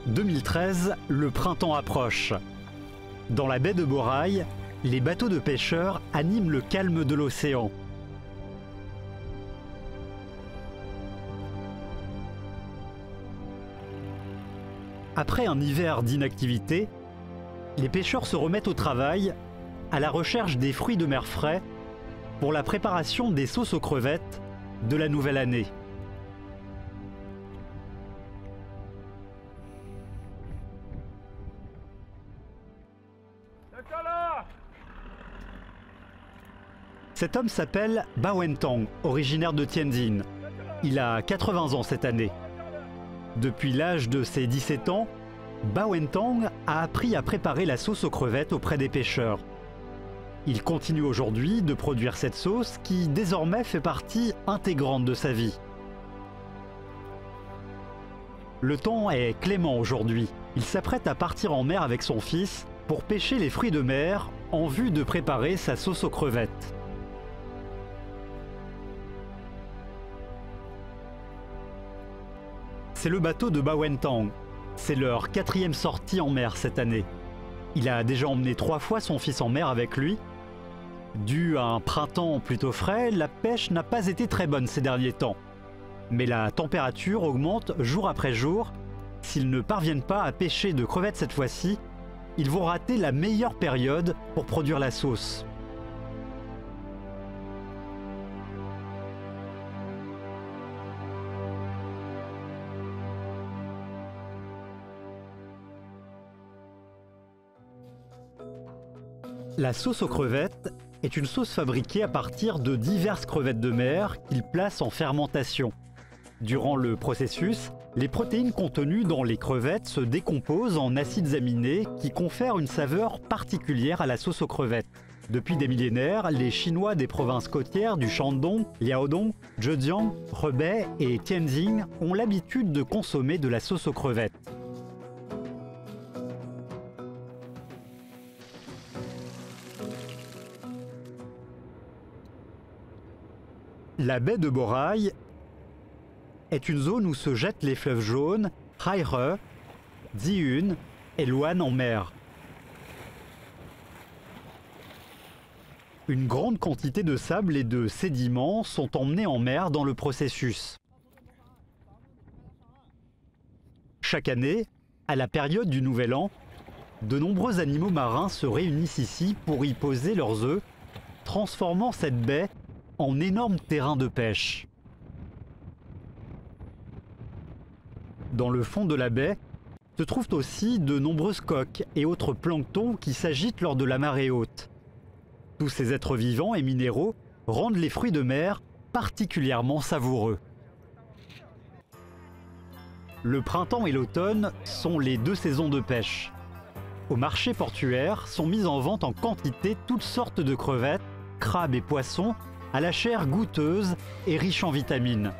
2013, le printemps approche. Dans la baie de Borail, les bateaux de pêcheurs animent le calme de l'océan. Après un hiver d'inactivité, les pêcheurs se remettent au travail à la recherche des fruits de mer frais pour la préparation des sauces aux crevettes de la nouvelle année. Cet homme s'appelle Ba Wentong, originaire de Tianjin. Il a 80 ans cette année. Depuis l'âge de ses 17 ans, Ba Wentong a appris à préparer la sauce aux crevettes auprès des pêcheurs. Il continue aujourd'hui de produire cette sauce qui désormais fait partie intégrante de sa vie. Le temps est clément aujourd'hui. Il s'apprête à partir en mer avec son fils pour pêcher les fruits de mer en vue de préparer sa sauce aux crevettes. C'est le bateau de Ba Wentong. C'est leur 4e sortie en mer cette année. Il a déjà emmené 3 fois son fils en mer avec lui. Dû à un printemps plutôt frais, la pêche n'a pas été très bonne ces derniers temps. Mais la température augmente jour après jour. S'ils ne parviennent pas à pêcher de crevettes cette fois-ci, ils vont rater la meilleure période pour produire la sauce. La sauce aux crevettes est une sauce fabriquée à partir de diverses crevettes de mer qu'ils placent en fermentation. Durant le processus, les protéines contenues dans les crevettes se décomposent en acides aminés qui confèrent une saveur particulière à la sauce aux crevettes. Depuis des millénaires, les Chinois des provinces côtières du Shandong, Liaodong, Zhejiang, Hebei et Tianjin ont l'habitude de consommer de la sauce aux crevettes. La baie de Borail est une zone où se jettent les fleuves jaunes Haihe, Ziyun et Luan en mer. Une grande quantité de sable et de sédiments sont emmenés en mer dans le processus. Chaque année, à la période du Nouvel An, de nombreux animaux marins se réunissent ici pour y poser leurs œufs, transformant cette baie en énorme terrain de pêche. Dans le fond de la baie se trouvent aussi de nombreuses coques et autres planctons qui s'agitent lors de la marée haute. Tous ces êtres vivants et minéraux rendent les fruits de mer particulièrement savoureux. Le printemps et l'automne sont les 2 saisons de pêche. Au marché portuaire sont mises en vente en quantité toutes sortes de crevettes, crabes et poissons à la chair goûteuse et riche en vitamines.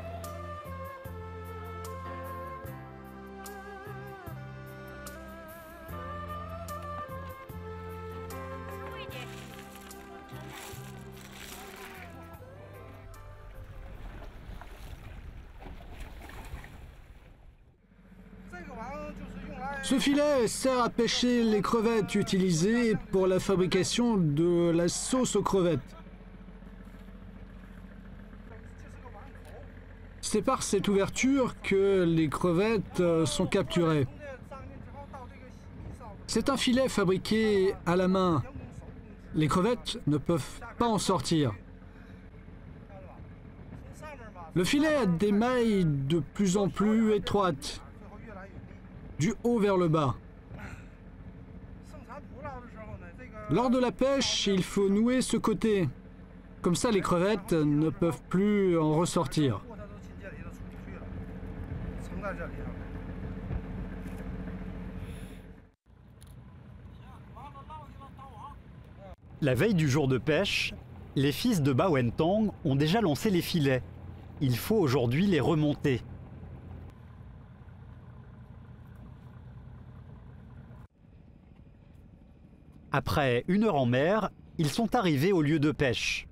Ce filet sert à pêcher les crevettes utilisées pour la fabrication de la sauce aux crevettes. C'est par cette ouverture que les crevettes sont capturées. C'est un filet fabriqué à la main. Les crevettes ne peuvent pas en sortir. Le filet a des mailles de plus en plus étroites, du haut vers le bas. Lors de la pêche, il faut nouer ce côté. Comme ça, les crevettes ne peuvent plus en ressortir. La veille du jour de pêche, les fils de Ba Wentong ont déjà lancé les filets. Il faut aujourd'hui les remonter. Après 1 heure en mer, ils sont arrivés au lieu de pêche.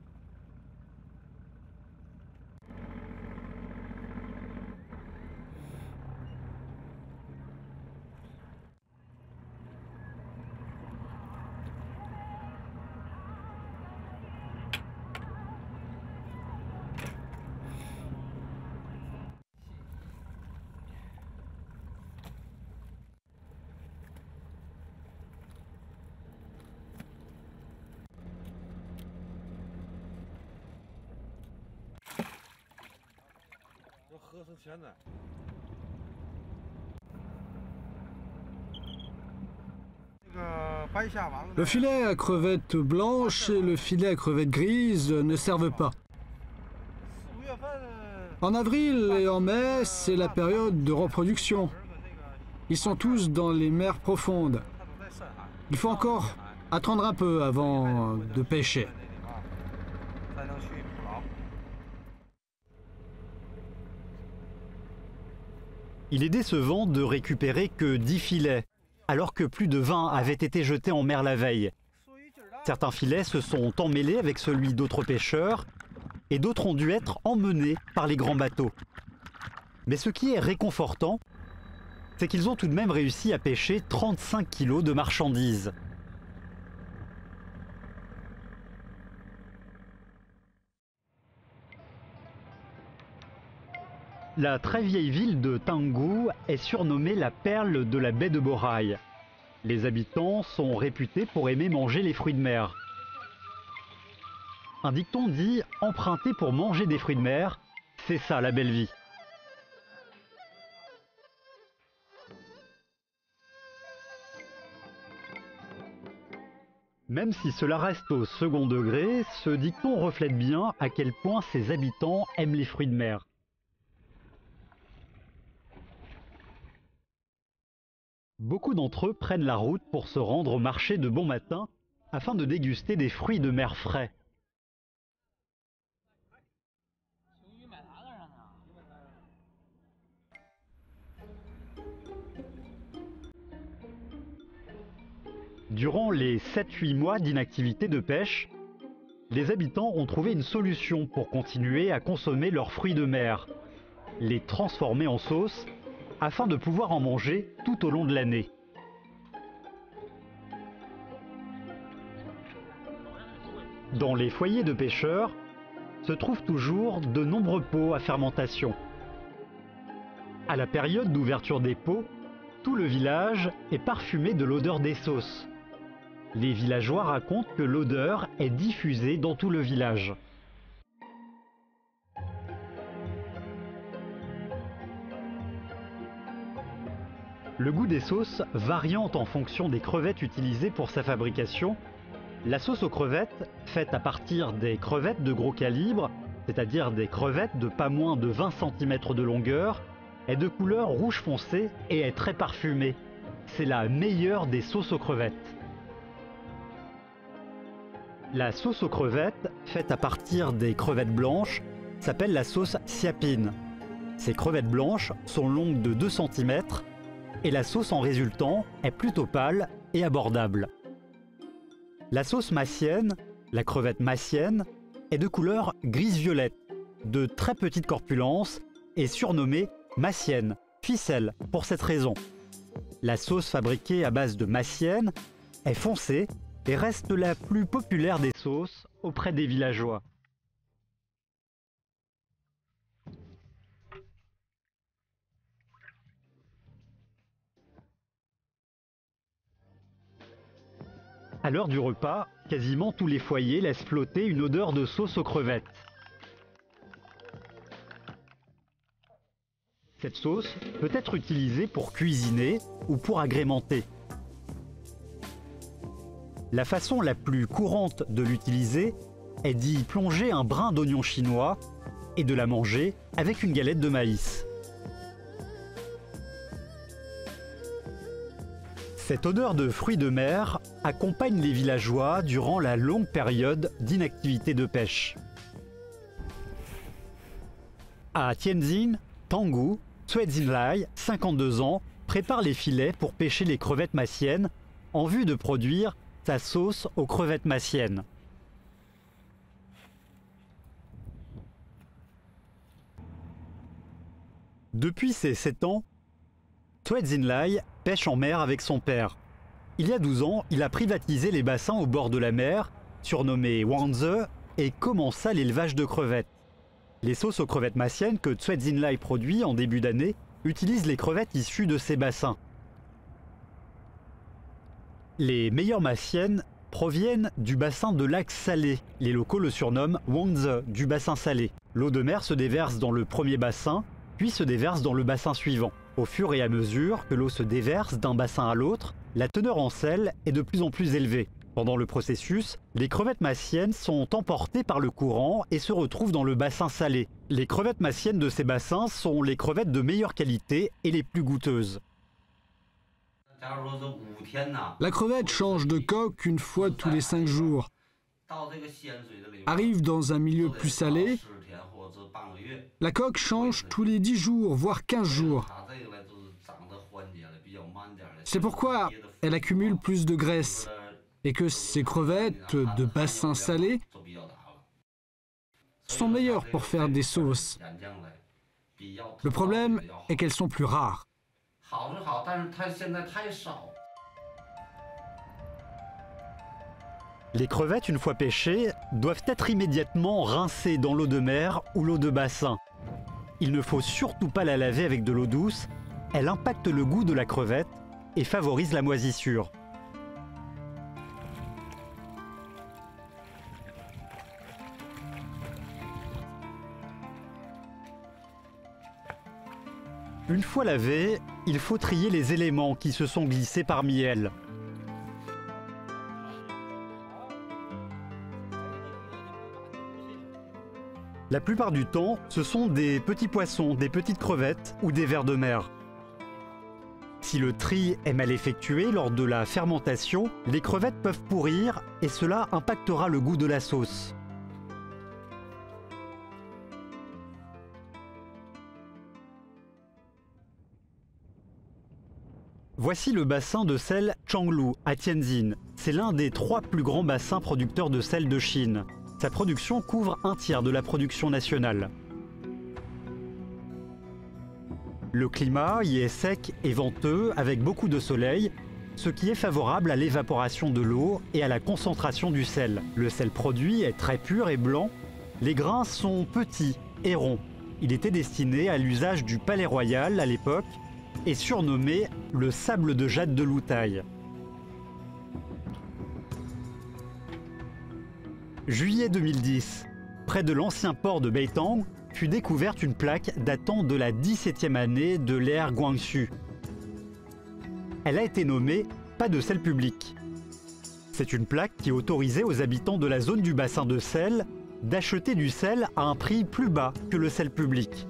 Le filet à crevettes blanches et le filet à crevettes grises ne servent pas. En avril et en mai, c'est la période de reproduction. Ils sont tous dans les mers profondes. Il faut encore attendre un peu avant de pêcher. Il est décevant de récupérer que 10 filets, alors que plus de 20 avaient été jetés en mer la veille. Certains filets se sont emmêlés avec celui d'autres pêcheurs, et d'autres ont dû être emmenés par les grands bateaux. Mais ce qui est réconfortant, c'est qu'ils ont tout de même réussi à pêcher 35 kilos de marchandises. La très vieille ville de Tanggu est surnommée la perle de la baie de Bohai. Les habitants sont réputés pour aimer manger les fruits de mer. Un dicton dit « emprunter pour manger des fruits de mer, c'est ça la belle vie ». Même si cela reste au second degré, ce dicton reflète bien à quel point ses habitants aiment les fruits de mer. Beaucoup d'entre eux prennent la route pour se rendre au marché de bon matin afin de déguster des fruits de mer frais. Durant les 7-8 mois d'inactivité de pêche, les habitants ont trouvé une solution pour continuer à consommer leurs fruits de mer, les transformer en sauce afin de pouvoir en manger tout au long de l'année. Dans les foyers de pêcheurs se trouvent toujours de nombreux pots à fermentation. À la période d'ouverture des pots, tout le village est parfumé de l'odeur des sauces. Les villageois racontent que l'odeur est diffusée dans tout le village. Le goût des sauces variant en fonction des crevettes utilisées pour sa fabrication, la sauce aux crevettes, faite à partir des crevettes de gros calibre, c'est-à-dire des crevettes de pas moins de 20 cm de longueur, est de couleur rouge foncé et est très parfumée. C'est la meilleure des sauces aux crevettes. La sauce aux crevettes, faite à partir des crevettes blanches, s'appelle la sauce siapine. Ces crevettes blanches sont longues de 2 cm et la sauce en résultant est plutôt pâle et abordable. La sauce massienne, la crevette massienne, est de couleur grise-violette, de très petite corpulence et surnommée massienne, ficelle, pour cette raison. La sauce fabriquée à base de massienne est foncée et reste la plus populaire des sauces auprès des villageois. À l'heure du repas, quasiment tous les foyers laissent flotter une odeur de sauce aux crevettes. Cette sauce peut être utilisée pour cuisiner ou pour agrémenter. La façon la plus courante de l'utiliser est d'y plonger un brin d'oignon chinois et de la manger avec une galette de maïs. Cette odeur de fruits de mer accompagne les villageois durant la longue période d'inactivité de pêche. À Tianjin, Tanggu, Cui Xinlai, 52 ans, prépare les filets pour pêcher les crevettes massiennes en vue de produire sa sauce aux crevettes massiennes. Depuis ses 7 ans, Cui Xinlai pêche en mer avec son père. Il y a 12 ans, il a privatisé les bassins au bord de la mer, surnommés Wangze, et commença l'élevage de crevettes. Les sauces aux crevettes massiennes que Cui Xinlai produit en début d'année utilisent les crevettes issues de ces bassins. Les meilleures massiennes proviennent du bassin de lac salé. Les locaux le surnomment Wangze, du bassin salé. L'eau de mer se déverse dans le premier bassin puis se déverse dans le bassin suivant. Au fur et à mesure que l'eau se déverse d'un bassin à l'autre, la teneur en sel est de plus en plus élevée. Pendant le processus, les crevettes massiennes sont emportées par le courant et se retrouvent dans le bassin salé. Les crevettes massiennes de ces bassins sont les crevettes de meilleure qualité et les plus goûteuses. La crevette change de coque une fois tous les 5 jours. Arrive dans un milieu plus salé, la coque change tous les 10 jours, voire 15 jours. C'est pourquoi elle accumule plus de graisse et que ces crevettes de bassin salé sont meilleures pour faire des sauces. Le problème est qu'elles sont plus rares. Les crevettes, une fois pêchées, doivent être immédiatement rincées dans l'eau de mer ou l'eau de bassin. Il ne faut surtout pas la laver avec de l'eau douce, elle impacte le goût de la crevette et favorise la moisissure. Une fois lavées, il faut trier les éléments qui se sont glissés parmi elles. La plupart du temps, ce sont des petits poissons, des petites crevettes ou des vers de mer. Si le tri est mal effectué lors de la fermentation, les crevettes peuvent pourrir et cela impactera le goût de la sauce. Voici le bassin de sel Changlou à Tianjin. C'est l'un des 3 plus grands bassins producteurs de sel de Chine. Sa production couvre un tiers de la production nationale. Le climat y est sec et venteux avec beaucoup de soleil, ce qui est favorable à l'évaporation de l'eau et à la concentration du sel. Le sel produit est très pur et blanc. Les grains sont petits et ronds. Il était destiné à l'usage du palais royal à l'époque et surnommé le sable de jade de Loutaï. Juillet 2010, près de l'ancien port de Beitang, fut découverte une plaque datant de la 17e année de l'ère Guangxu. Elle a été nommée « Pas de sel public ». C'est une plaque qui autorisait aux habitants de la zone du bassin de sel d'acheter du sel à un prix plus bas que le sel public.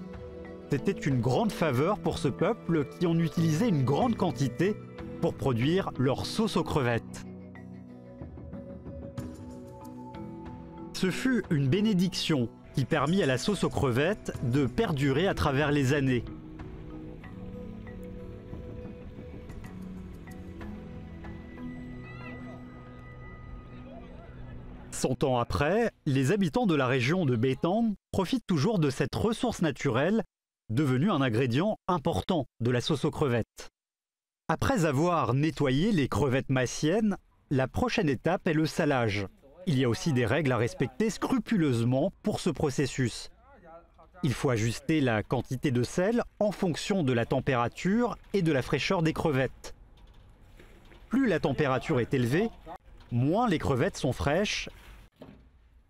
C'était une grande faveur pour ce peuple qui en utilisait une grande quantité pour produire leur sauce aux crevettes. Ce fut une bénédiction qui permit à la sauce aux crevettes de perdurer à travers les années. Cent ans après, les habitants de la région de Beitang profitent toujours de cette ressource naturelle, devenue un ingrédient important de la sauce aux crevettes. Après avoir nettoyé les crevettes massiennes, la prochaine étape est le salage. Il y a aussi des règles à respecter scrupuleusement pour ce processus. Il faut ajuster la quantité de sel en fonction de la température et de la fraîcheur des crevettes. Plus la température est élevée, moins les crevettes sont fraîches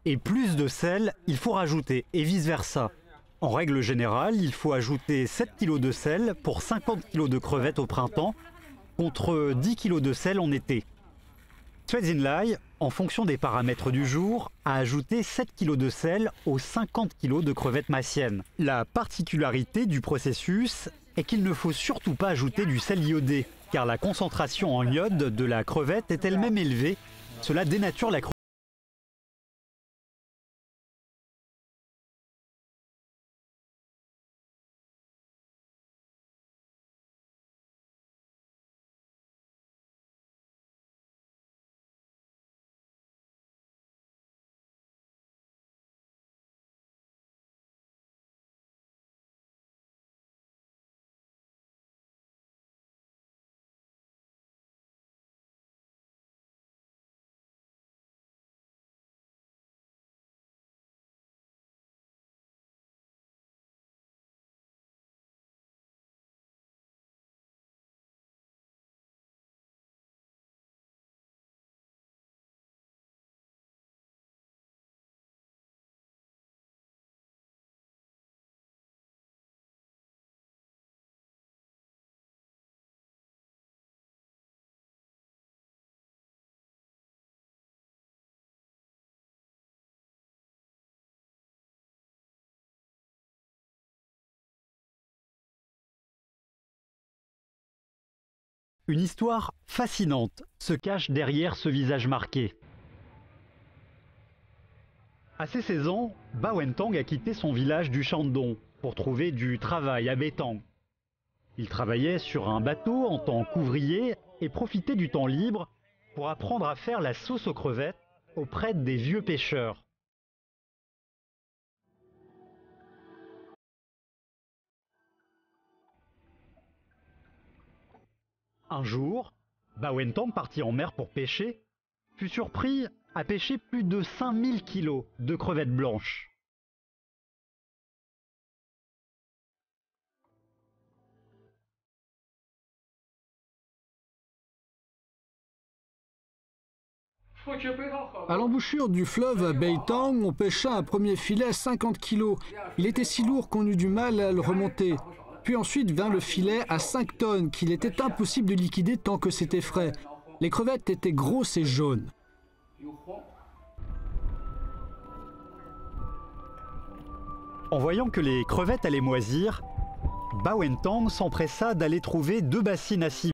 et plus de sel il faut rajouter et vice-versa. En règle générale, il faut ajouter 7 kg de sel pour 50 kg de crevettes au printemps contre 10 kg de sel en été. Choi Jin-lai, en fonction des paramètres du jour, a ajouté 7 kg de sel aux 50 kg de crevettes massiennes. La particularité du processus est qu'il ne faut surtout pas ajouter du sel iodé, car la concentration en iode de la crevette est elle-même élevée. Cela dénature la crevette. Une histoire fascinante se cache derrière ce visage marqué. À ses 16 ans, Bao Entang a quitté son village du Shandong pour trouver du travail à Baitang. Il travaillait sur un bateau en tant qu'ouvrier et profitait du temps libre pour apprendre à faire la sauce aux crevettes auprès des vieux pêcheurs. Un jour, Bao Entang, parti en mer pour pêcher, fut surpris à pêcher plus de 5000 kilos de crevettes blanches. À l'embouchure du fleuve à Beitang, on pêcha un premier filet à 50 kilos. Il était si lourd qu'on eut du mal à le remonter. Puis ensuite vint le filet à 5 tonnes qu'il était impossible de liquider tant que c'était frais. Les crevettes étaient grosses et jaunes. En voyant que les crevettes allaient moisir, Bao Entang s'empressa d'aller trouver 2 bassines à ciment.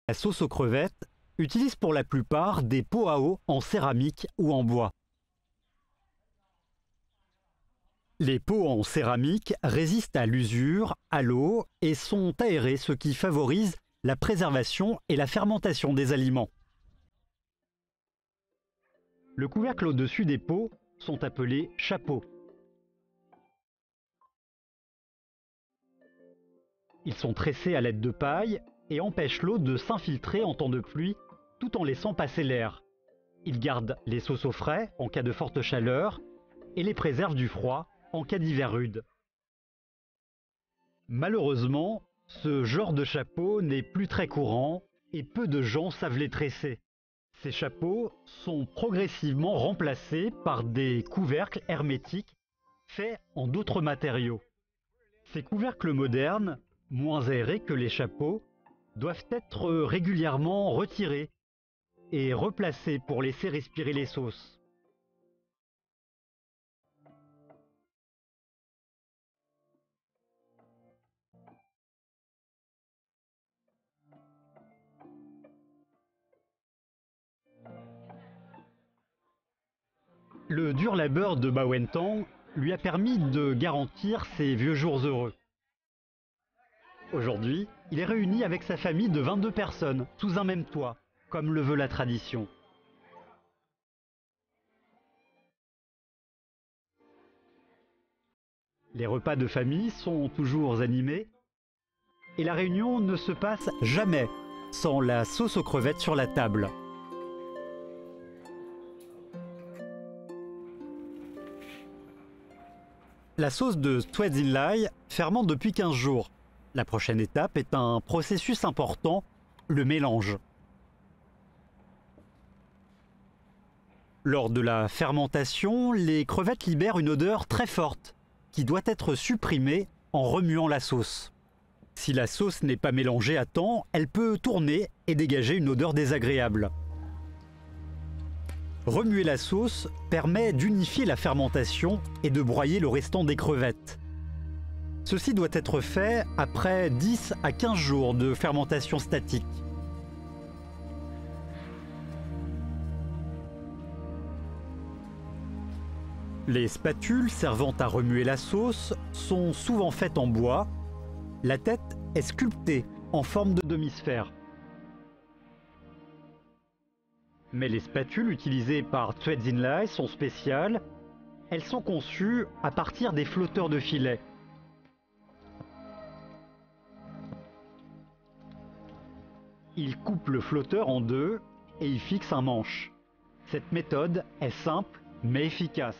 La sauce aux crevettes utilise pour la plupart des pots à eau en céramique ou en bois. Les pots en céramique résistent à l'usure, à l'eau et sont aérés, ce qui favorise la préservation et la fermentation des aliments. Le couvercle au-dessus des pots sont appelés chapeaux. Ils sont tressés à l'aide de paille et empêchent l'eau de s'infiltrer en temps de pluie tout en laissant passer l'air. Ils gardent les sauces au frais en cas de forte chaleur et les préservent du froid en cas d'hiver rude. Malheureusement, ce genre de chapeau n'est plus très courant et peu de gens savent les tresser. Ces chapeaux sont progressivement remplacés par des couvercles hermétiques faits en d'autres matériaux. Ces couvercles modernes, moins aérés que les chapeaux, doivent être régulièrement retirés et replacés pour laisser respirer les sauces. Le dur labeur de Bao Entang lui a permis de garantir ses vieux jours heureux. Aujourd'hui, il est réuni avec sa famille de 22 personnes, sous un même toit, comme le veut la tradition. Les repas de famille sont toujours animés, et la réunion ne se passe jamais sans la sauce aux crevettes sur la table. La sauce de Sweatsinlai fermente depuis 15 jours. La prochaine étape est un processus important, le mélange. Lors de la fermentation, les crevettes libèrent une odeur très forte qui doit être supprimée en remuant la sauce. Si la sauce n'est pas mélangée à temps, elle peut tourner et dégager une odeur désagréable. Remuer la sauce permet d'unifier la fermentation et de broyer le restant des crevettes. Ceci doit être fait après 10 à 15 jours de fermentation statique. Les spatules servant à remuer la sauce sont souvent faites en bois. La tête est sculptée en forme de demi-sphère. Mais les spatules utilisées par Sweatsinlai sont spéciales. Elles sont conçues à partir des flotteurs de filets. Il coupe le flotteur en deux et y fixe un manche. Cette méthode est simple mais efficace.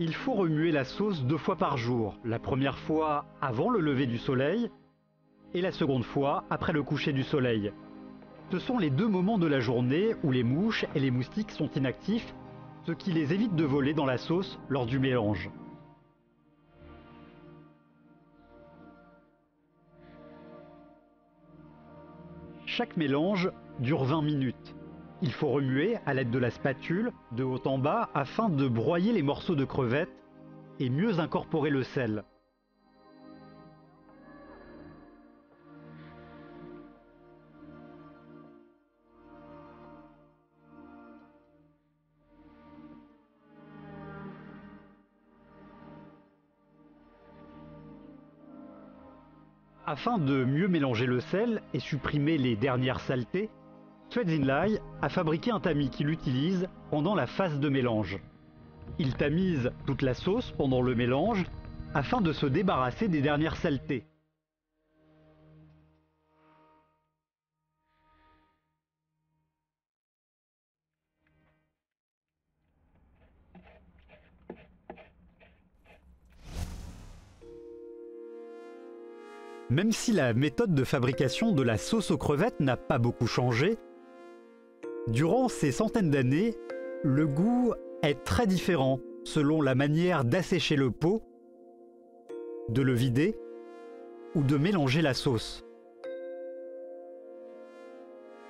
Il faut remuer la sauce 2 fois par jour, la première fois avant le lever du soleil et la seconde fois après le coucher du soleil. Ce sont les 2 moments de la journée où les mouches et les moustiques sont inactifs, ce qui les évite de voler dans la sauce lors du mélange. Chaque mélange dure 20 minutes. Il faut remuer à l'aide de la spatule de haut en bas afin de broyer les morceaux de crevettes et mieux incorporer le sel. Afin de mieux mélanger le sel et supprimer les dernières saletés, Sweatsinlai a fabriqué un tamis qu'il utilise pendant la phase de mélange. Il tamise toute la sauce pendant le mélange afin de se débarrasser des dernières saletés. Même si la méthode de fabrication de la sauce aux crevettes n'a pas beaucoup changé, durant ces centaines d'années, le goût est très différent selon la manière d'assécher le pot, de le vider ou de mélanger la sauce.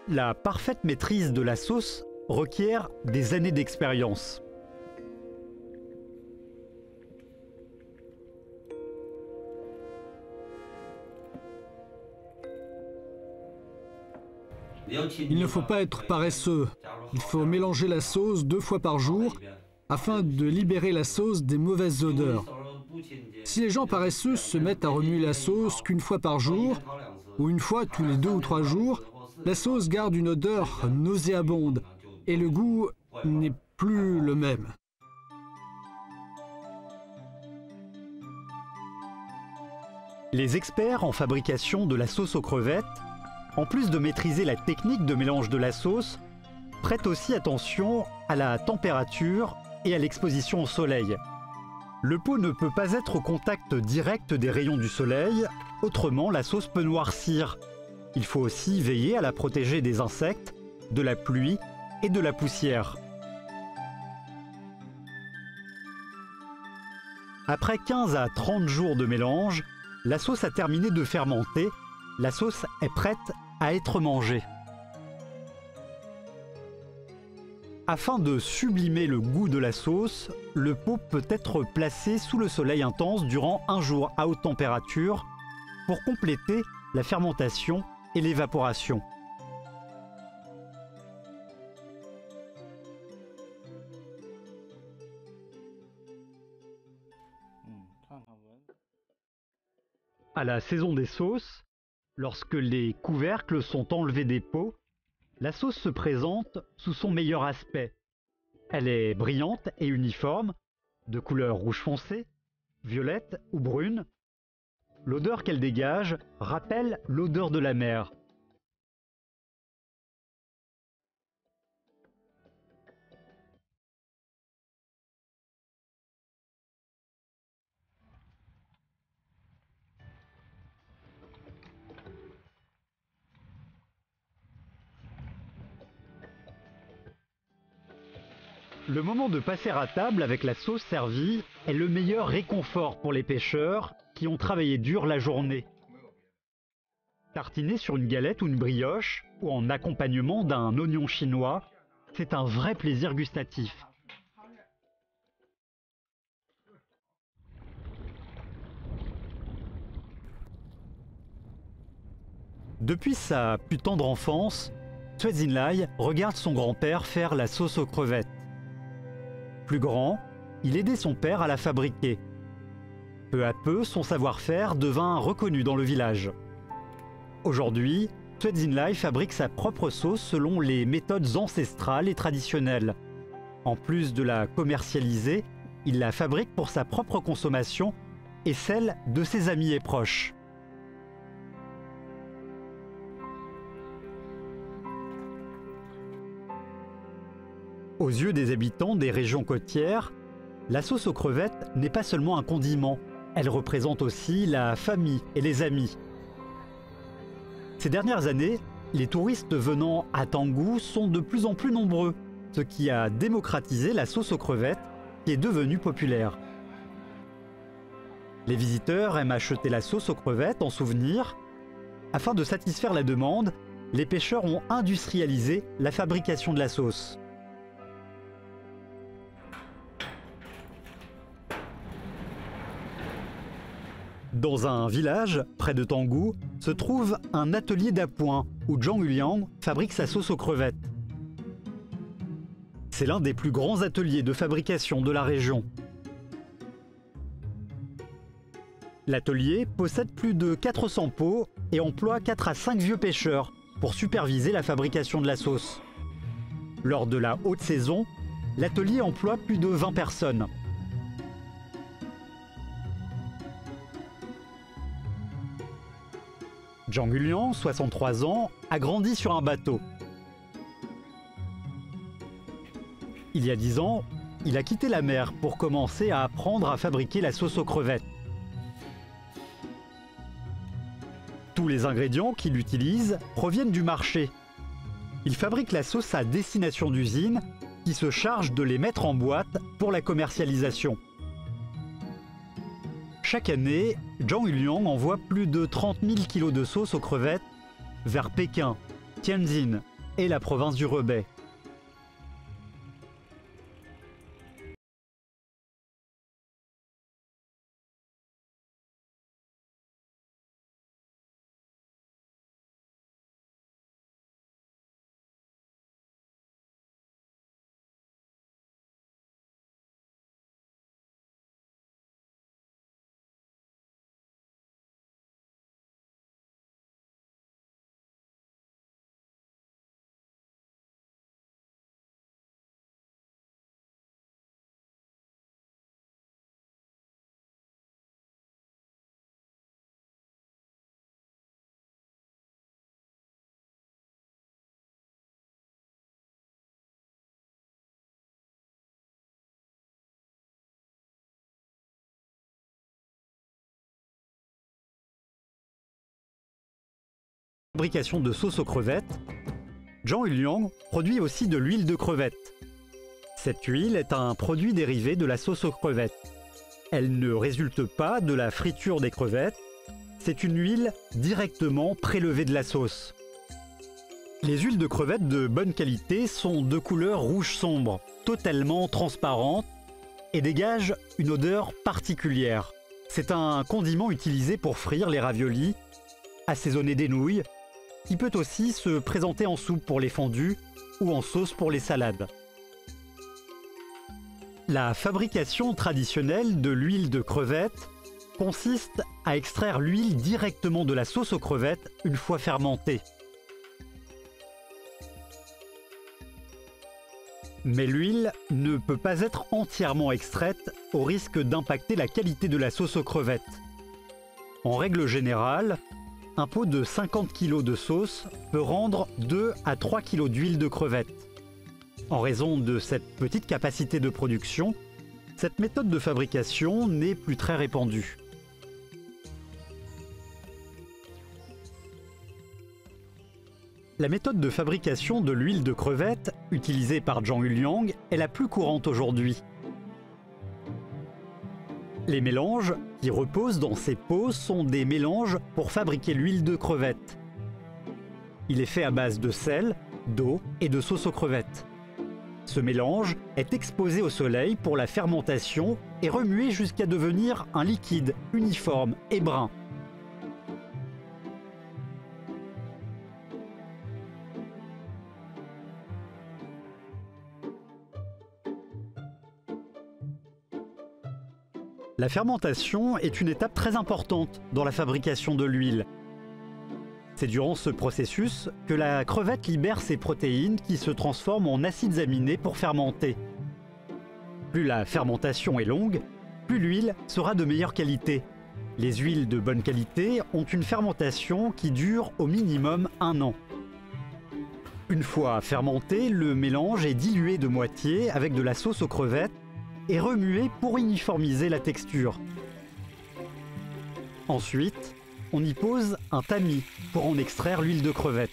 La parfaite maîtrise de la sauce requiert des années d'expérience. Il ne faut pas être paresseux. Il faut mélanger la sauce 2 fois par jour afin de libérer la sauce des mauvaises odeurs. Si les gens paresseux se mettent à remuer la sauce qu'1 fois par jour, ou 1 fois tous les 2 ou 3 jours, la sauce garde une odeur nauséabonde et le goût n'est plus le même. Les experts en fabrication de la sauce aux crevettes, en plus de maîtriser la technique de mélange de la sauce, prêtent aussi attention à la température et à l'exposition au soleil. Le pot ne peut pas être au contact direct des rayons du soleil, autrement la sauce peut noircir. Il faut aussi veiller à la protéger des insectes, de la pluie et de la poussière. Après 15 à 30 jours de mélange, la sauce a terminé de fermenter. La sauce est prête à être mangée. Afin de sublimer le goût de la sauce, le pot peut être placé sous le soleil intense durant 1 jour à haute température pour compléter la fermentation et l'évaporation. À la saison des sauces, lorsque les couvercles sont enlevés des pots, la sauce se présente sous son meilleur aspect. Elle est brillante et uniforme, de couleur rouge foncé, violette ou brune. L'odeur qu'elle dégage rappelle l'odeur de la mer. Le moment de passer à table avec la sauce servie est le meilleur réconfort pour les pêcheurs qui ont travaillé dur la journée. Tartiner sur une galette ou une brioche, ou en accompagnement d'un oignon chinois, c'est un vrai plaisir gustatif. Depuis sa plus tendre enfance, Choi Jin-lai regarde son grand-père faire la sauce aux crevettes. Plus grand, il aidait son père à la fabriquer. Peu à peu, son savoir-faire devint reconnu dans le village. Aujourd'hui, Choi Jin-lai fabrique sa propre sauce selon les méthodes ancestrales et traditionnelles. En plus de la commercialiser, il la fabrique pour sa propre consommation et celle de ses amis et proches. Aux yeux des habitants des régions côtières, la sauce aux crevettes n'est pas seulement un condiment, elle représente aussi la famille et les amis. Ces dernières années, les touristes venant à Tangou sont de plus en plus nombreux, ce qui a démocratisé la sauce aux crevettes qui est devenue populaire. Les visiteurs aiment acheter la sauce aux crevettes en souvenir. Afin de satisfaire la demande, les pêcheurs ont industrialisé la fabrication de la sauce. Dans un village, près de Tangou, se trouve un atelier d'appoint où Zhang Yuliang fabrique sa sauce aux crevettes. C'est l'un des plus grands ateliers de fabrication de la région. L'atelier possède plus de 400 pots et emploie 4 à 5 vieux pêcheurs pour superviser la fabrication de la sauce. Lors de la haute saison, l'atelier emploie plus de 20 personnes. Zhang Yuliang, 63 ans, a grandi sur un bateau. Il y a 10 ans, il a quitté la mer pour commencer à apprendre à fabriquer la sauce aux crevettes. Tous les ingrédients qu'il utilise proviennent du marché. Il fabrique la sauce à destination d'usines qui se chargent de les mettre en boîte pour la commercialisation. Chaque année, Zhang Yuliang envoie plus de 30 000 kilos de sauce aux crevettes vers Pékin, Tianjin et la province du Hebei. Fabrication de sauce aux crevettes, Zhang Yuliang produit aussi de l'huile de crevette. Cette huile est un produit dérivé de la sauce aux crevettes. Elle ne résulte pas de la friture des crevettes, c'est une huile directement prélevée de la sauce. Les huiles de crevettes de bonne qualité sont de couleur rouge sombre, totalement transparente et dégagent une odeur particulière. C'est un condiment utilisé pour frire les raviolis, assaisonner des nouilles qui peut aussi se présenter en soupe pour les fondus ou en sauce pour les salades. La fabrication traditionnelle de l'huile de crevette consiste à extraire l'huile directement de la sauce aux crevettes une fois fermentée. Mais l'huile ne peut pas être entièrement extraite au risque d'impacter la qualité de la sauce aux crevettes. En règle générale, un pot de 50 kg de sauce peut rendre 2 à 3 kg d'huile de crevettes. En raison de cette petite capacité de production, cette méthode de fabrication n'est plus très répandue. La méthode de fabrication de l'huile de crevette utilisée par Zhang Yuliang est la plus courante aujourd'hui. Les mélanges qui reposent dans ces pots sont des mélanges pour fabriquer l'huile de crevette. Il est fait à base de sel, d'eau et de sauce aux crevettes. Ce mélange est exposé au soleil pour la fermentation et remué jusqu'à devenir un liquide uniforme et brun. La fermentation est une étape très importante dans la fabrication de l'huile. C'est durant ce processus que la crevette libère ses protéines qui se transforment en acides aminés pour fermenter. Plus la fermentation est longue, plus l'huile sera de meilleure qualité. Les huiles de bonne qualité ont une fermentation qui dure au minimum 1 an. Une fois fermenté, le mélange est dilué de moitié avec de la sauce aux crevettes et remué pour uniformiser la texture. Ensuite, on y pose un tamis pour en extraire l'huile de crevette.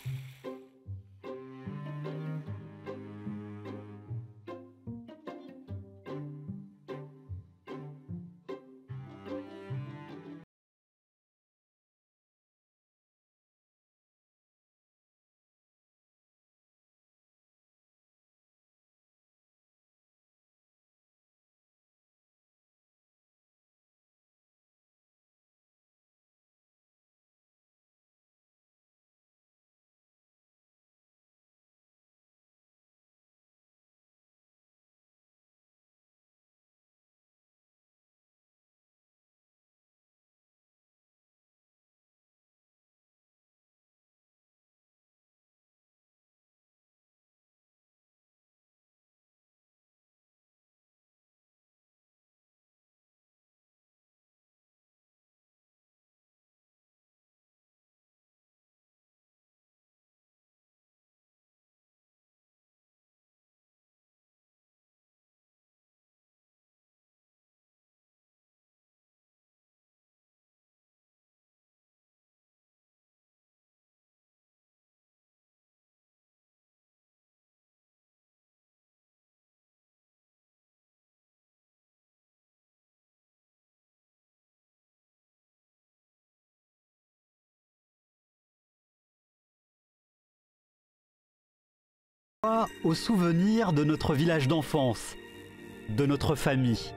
Au souvenir de notre village d'enfance, de notre famille.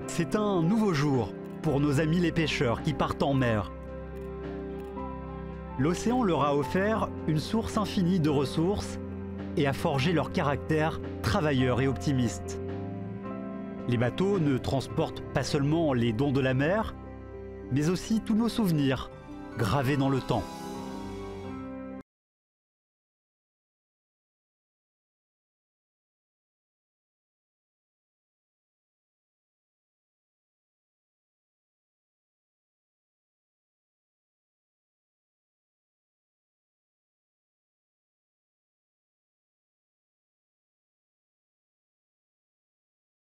C'est un nouveau jour pour nos amis les pêcheurs qui partent en mer. L'océan leur a offert une source infinie de ressources et a forgé leur caractère travailleur et optimiste. Les bateaux ne transportent pas seulement les dons de la mer, mais aussi tous nos souvenirs gravés dans le temps.